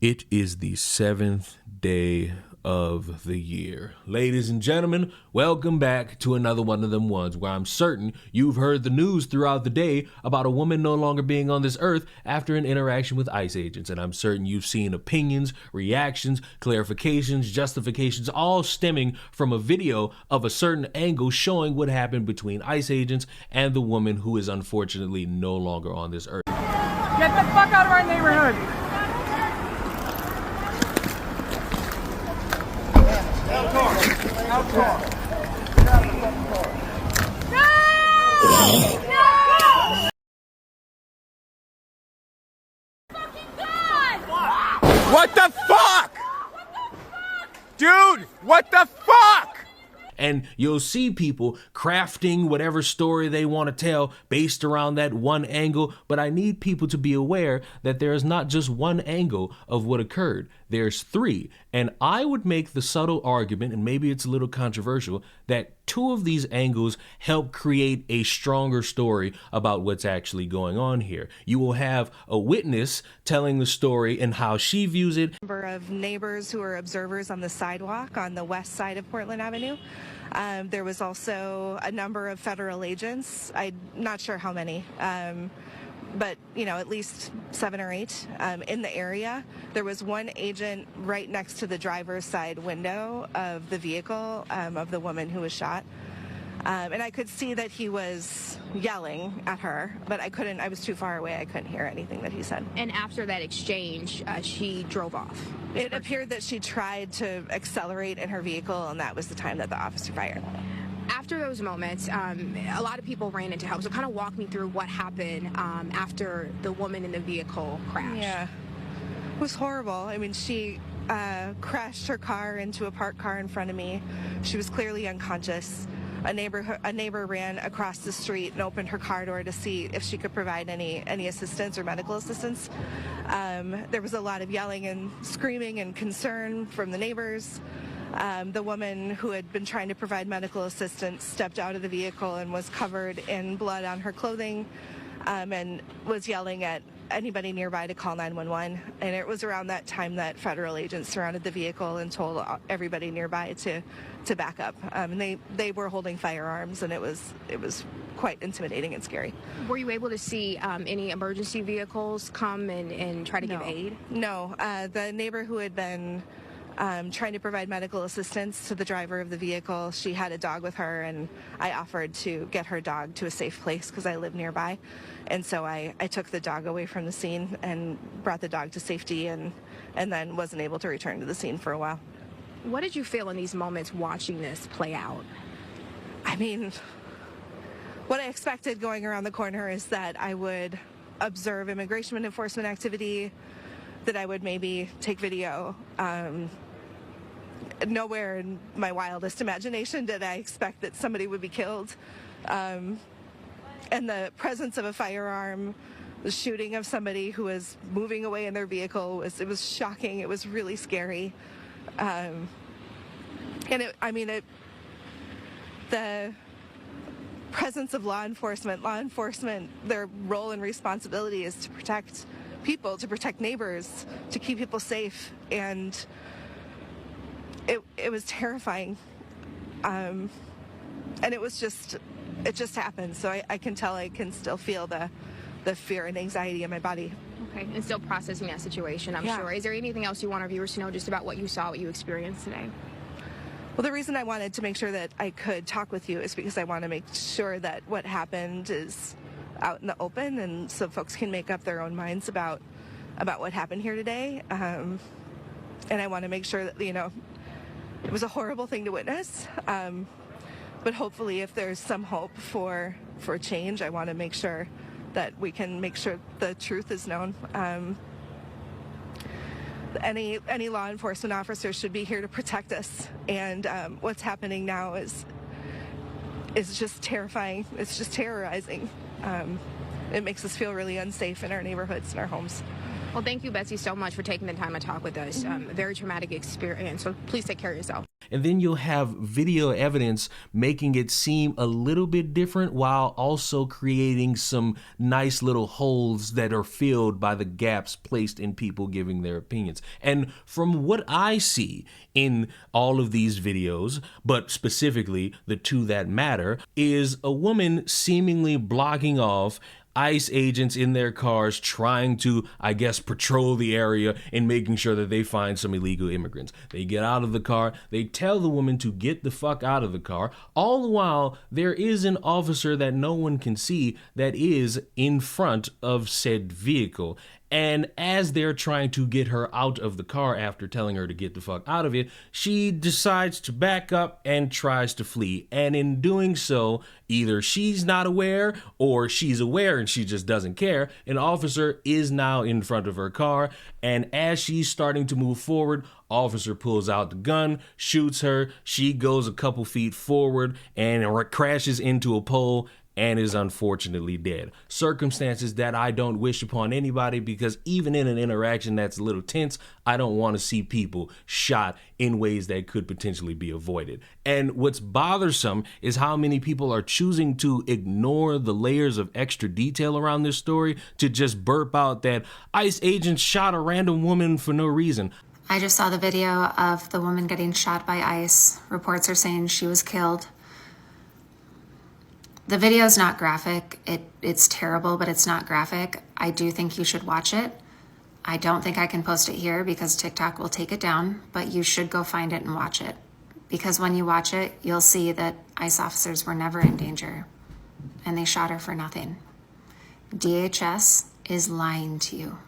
It is the 7th day of the year. Ladies and gentlemen, welcome back to another one of them ones where I'm certain you've heard the news throughout the day about a woman no longer being on this earth after an interaction with ICE agents. And I'm certain you've seen opinions, reactions, clarifications, justifications, all stemming from a video of a certain angle showing what happened between ICE agents and the woman who is unfortunately no longer on this earth. Get the fuck out of our neighborhood! Out car. Get out of the fucking car. No! No! Fucking God! What the fuck? Dude, what the fuck? And you'll see people crafting whatever story they want to tell based around that one angle. But I need people to be aware that there is not just one angle of what occurred. There's three. And I would make the subtle argument, and maybe it's a little controversial, that two of these angles help create a stronger story about what's actually going on here. You will have a witness telling the story and how she views it. Number of neighbors who are observers on the sidewalk on the west side of Portland Avenue. There was also a number of federal agents. I'm not sure how many, but at least 7 or 8 in the area. There was one agent right next to the driver's side window of the vehicle of the woman who was shot. And I could see that he was yelling at her, but I was too far away. I couldn't hear anything that he said. And after that exchange, she drove off. It appeared that she tried to accelerate in her vehicle, and that was the time that the officer fired. After those moments, a lot of people ran in to help. So kind of walk me through what happened after the woman in the vehicle crashed. Yeah, it was horrible. I mean, she crashed her car into a parked car in front of me. She was clearly unconscious. A neighbor ran across the street and opened her car door to see if she could provide any assistance or medical assistance. There was a lot of yelling and screaming and concern from the neighbors. The woman who had been trying to provide medical assistance stepped out of the vehicle and was covered in blood on her clothing, and was yelling at anybody nearby to call 911. And it was around that time that federal agents surrounded the vehicle and told everybody nearby to back up. And they were holding firearms, and it was quite intimidating and scary. Were you able to see any emergency vehicles come and try to give aid? No. The neighbor who had been trying to provide medical assistance to the driver of the vehicle, she had a dog with her, and I offered to get her dog to a safe place because I live nearby. And so I took the dog away from the scene and brought the dog to safety, and then wasn't able to return to the scene for a while. What did you feel in these moments watching this play out? I mean, what I expected going around the corner is that I would observe immigration enforcement activity, that I would maybe take video. Nowhere in my wildest imagination did I expect that somebody would be killed. And the presence of a firearm, the shooting of somebody who was moving away in their vehicle, it was shocking. It was really scary. The presence of law enforcement, their role and responsibility is to protect people, to protect neighbors, to keep people safe. And it was terrifying. And it just happened. So I can tell, I can still feel the fear and anxiety in my body. Okay, and still processing that situation, I'm sure. Is there anything else you want our viewers to know just about what you saw, what you experienced today? Well, the reason I wanted to make sure that I could talk with you is because I want to make sure that what happened is out in the open, and so folks can make up their own minds about what happened here today. And I want to make sure that, it was a horrible thing to witness. But hopefully, if there's some hope for change, I want to make sure that we can make sure the truth is known. Any law enforcement officer should be here to protect us, and what's happening now is just terrifying. It's just terrorizing. It makes us feel really unsafe in our neighborhoods and our homes. Well, thank you, Betsy, so much for taking the time to talk with us. A very traumatic experience, so please take care of yourself. and then you'll have video evidence making it seem a little bit different while also creating some nice little holes that are filled by the gaps placed in people giving their opinions. And from what I see in all of these videos, but specifically the two that matter, is a woman seemingly blocking off ICE agents in their cars trying to, I guess, patrol the area and making sure that they find some illegal immigrants. They get out of the car, they tell the woman to get the fuck out of the car. All the while, there is an officer that no one can see that is in front of said vehicle. And as they're trying to get her out of the car after telling her to get the fuck out of it, she decides to back up and tries to flee. And in doing so, either she's not aware or she's aware and she just doesn't care. An officer is now in front of her car, and as she's starting to move forward, officer pulls out the gun, shoots her. She goes a couple feet forward and crashes into a pole and is unfortunately dead. Circumstances that I don't wish upon anybody, because even in an interaction that's a little tense, I don't want to see people shot in ways that could potentially be avoided. And what's bothersome is how many people are choosing to ignore the layers of extra detail around this story to just burp out that ICE agents shot a random woman for no reason. I just saw the video of the woman getting shot by ICE. Reports are saying she was killed. The video is not graphic. It's terrible, but it's not graphic. I do think you should watch it. I don't think I can post it here because TikTok will take it down, but you should go find it and watch it. Because when you watch it, you'll see that ICE officers were never in danger and they shot her for nothing. DHS is lying to you.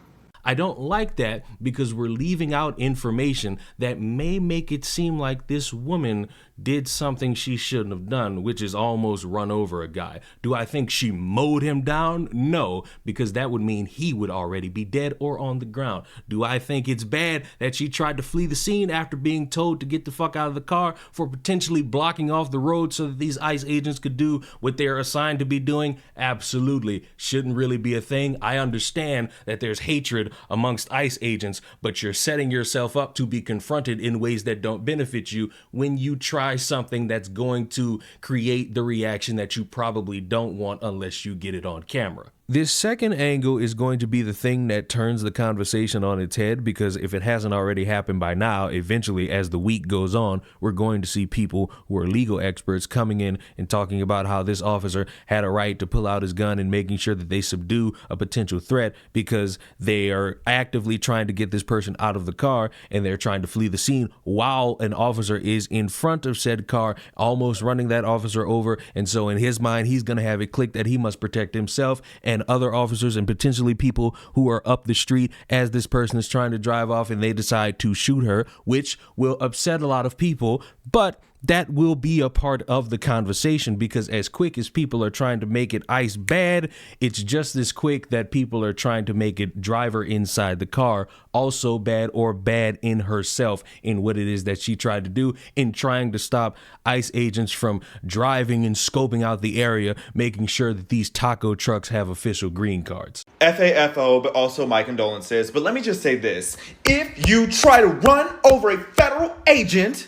I don't like that because we're leaving out information that may make it seem like this woman did something she shouldn't have done, which is almost run over a guy. Do I think she mowed him down? No, because that would mean he would already be dead or on the ground. Do I think it's bad that she tried to flee the scene after being told to get the fuck out of the car for potentially blocking off the road so that these ICE agents could do what they're assigned to be doing? Absolutely. Shouldn't really be a thing. I understand that there's hatred amongst ICE agents, but you're setting yourself up to be confronted in ways that don't benefit you when you try something that's going to create the reaction that you probably don't want unless you get it on camera. This second angle is going to be the thing that turns the conversation on its head, because if it hasn't already happened by now, eventually as the week goes on, we're going to see people who are legal experts coming in and talking about how this officer had a right to pull out his gun and making sure that they subdue a potential threat because they are actively trying to get this person out of the car and they're trying to flee the scene while an officer is in front of said car, almost running that officer over. And so in his mind, he's going to have it click that he must protect himself and other officers and potentially people who are up the street as this person is trying to drive off, and they decide to shoot her, which will upset a lot of people, but that will be a part of the conversation, because as quick as people are trying to make it ICE bad, it's just as quick that people are trying to make it driver inside the car also bad, or bad in herself in what it is that she tried to do in trying to stop ICE agents from driving and scoping out the area, making sure that these taco trucks have official green cards. FAFO, but also my condolences. But let me just say this. If you try to run over a federal agent,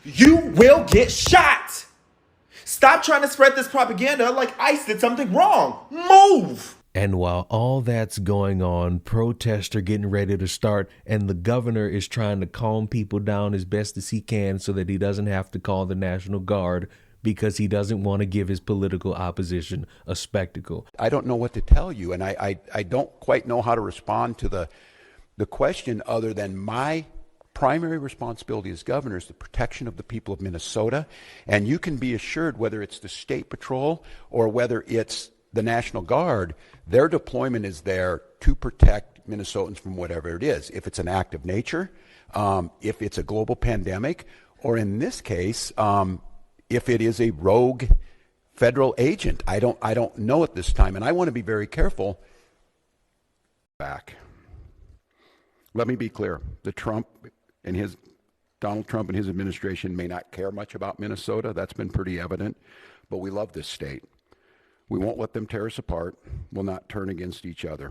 you will get shot. Stop trying to spread this propaganda like ICE did something wrong. Move! And while all that's going on, protests are getting ready to start, and the governor is trying to calm people down as best as he can so that he doesn't have to call the National Guard, because he doesn't want to give his political opposition a spectacle. I don't know what to tell you, and I don't quite know how to respond to the question, other than my primary responsibility as governor is the protection of the people of Minnesota. And you can be assured, whether it's the State Patrol or whether it's the National Guard, their deployment is there to protect Minnesotans from whatever it is. If it's an act of nature, if it's a global pandemic, or in this case, if it is a rogue federal agent. I don't know at this time, and I want to be very careful. Back. Let me be clear. Donald Trump and his administration may not care much about Minnesota. That's been pretty evident. But we love this state. We won't let them tear us apart. We'll not turn against each other.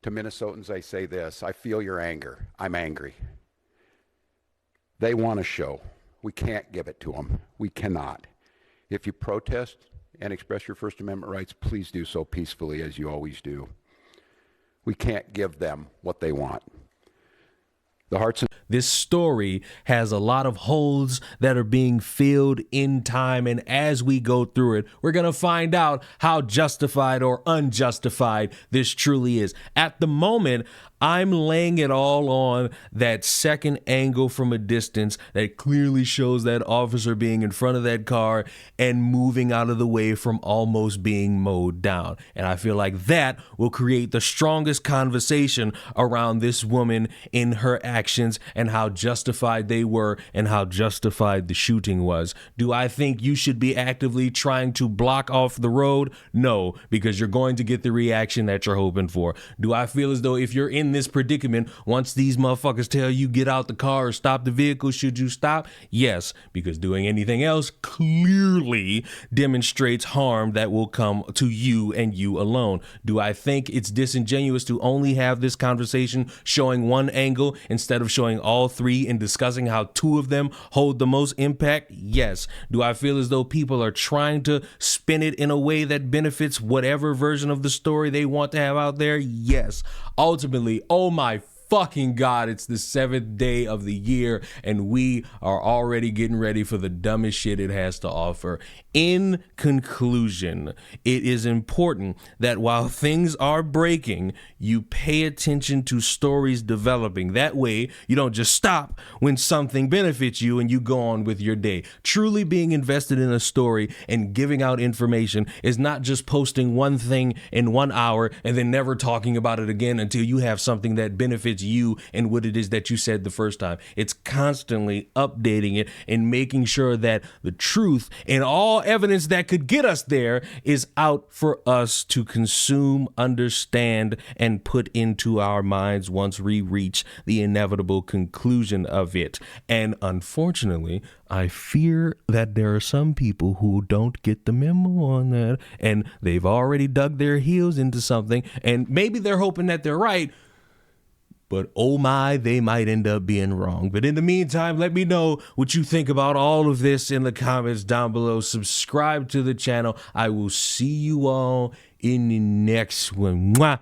To Minnesotans, I say this. I feel your anger. I'm angry. They want a show. We can't give it to them. We cannot. If you protest and express your First Amendment rights, please do so peacefully, as you always do. We can't give them what they want. The hearts and This story has a lot of holes that are being filled in time, and as we go through it, we're going to find out how justified or unjustified this truly is. At the moment, I'm laying it all on that second angle from a distance that clearly shows that officer being in front of that car and moving out of the way from almost being mowed down. And I feel like that will create the strongest conversation around this woman in her actions and how justified they were and how justified the shooting was. Do I think you should be actively trying to block off the road? No, because you're going to get the reaction that you're hoping for. Do I feel as though if you're in this predicament, once these motherfuckers tell you get out the car or stop the vehicle, should you stop? Yes, because doing anything else clearly demonstrates harm that will come to you and you alone. Do I think it's disingenuous to only have this conversation showing one angle instead of showing all three and discussing how two of them hold the most impact? Yes. Do I feel as though people are trying to spin it in a way that benefits whatever version of the story they want to have out there? Yes. Ultimately, oh my fucking God, it's the 7th day of the year and we are already getting ready for the dumbest shit it has to offer. In conclusion, it is important that while things are breaking, you pay attention to stories developing. That way, you don't just stop when something benefits you and you go on with your day. Truly being invested in a story and giving out information is not just posting one thing in 1 hour and then never talking about it again until you have something that benefits you and what it is that you said the first time. It's constantly updating it and making sure that the truth and all evidence that could get us there is out for us to consume, understand, and put into our minds once we reach the inevitable conclusion of it. And unfortunately, I fear that there are some people who don't get the memo on that, and they've already dug their heels into something, and maybe they're hoping that they're right, but oh my, they might end up being wrong. But in the meantime, let me know what you think about all of this in the comments down below. Subscribe to the channel. I will see you all in the next one. Mwah.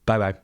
Bye-bye.